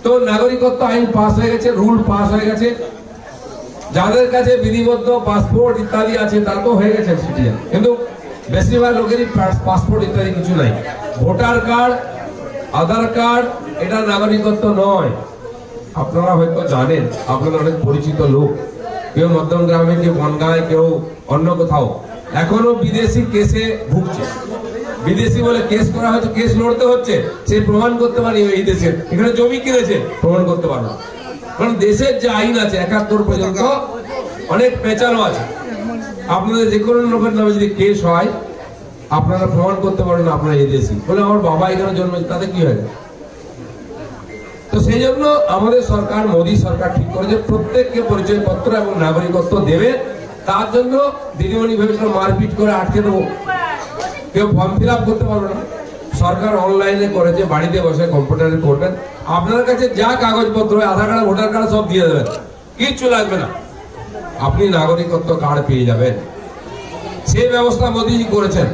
তো নাগরিকত্ব আইন পাস হয়ে গেছে, রুল পাস হয়ে গেছে, যাদের কাছে বিধিবদ্ধ পাসপোর্ট ইত্যাদি আছে তারা তো হয়ে গেছে সিটিজেন, কিন্তু বেশিরভাগ লোকেরই পাসপোর্ট ইত্যাদি কিছু নাই। ভোটার কার্ড, আধার কার্ড এটা নাগরিকত্ব নয়। আপনারা হয়তো জানেন, আপনারা অনেক পরিচিত লোক, কেউ মধ্যম গ্রামে, কেউ বনগাঁয়, কেউ অন্য কোথাও এখনো বিদেশি কেসে ভুগছে। বিদেশি বলে কেস করা হচ্ছে, কেস লড়তে হচ্ছে, সে প্রমাণ করতে পারে এই দেশের, এখানে জমি কিনেছে, প্রমাণ করতে পারবে। কারণ দেশের যে আইন আছে 71 পর্যন্ত অনেক পেঁচানো আছে। আপনাদের যে কোনো লোকের নামে যদি কেস হয়, আপনারা প্রমাণ করতে পারেন আপনারা এই দেশি, বলে আমার বাবা এখানে জন্মেছে, তাতে কি হয়? তো সেই জন্য আমাদের সরকার, মোদী সরকার ঠিক করেছে প্রত্যেককে পরিচয়পত্র এবং নাগরিকত্ব দেবে। তার জন্য দিদিমণি ভেবেছিল মারপিট করে আটকে দেবো, কেউ ফর্ম ফিল আপ করতে পারবে না। সরকার অনলাইনে করেছে, বাড়িতে বসে কম্পিউটারে করবেন, আপনার কাছে যা কাগজপত্র, আধার কার্ড, ভোটার কার্ড সব দিয়ে দেবেন, কিচ্ছু লাগবে না, আপনি নাগরিকত্ব কার্ড পেয়ে যাবেন। সেই ব্যবস্থা মোদীজি করেছেন।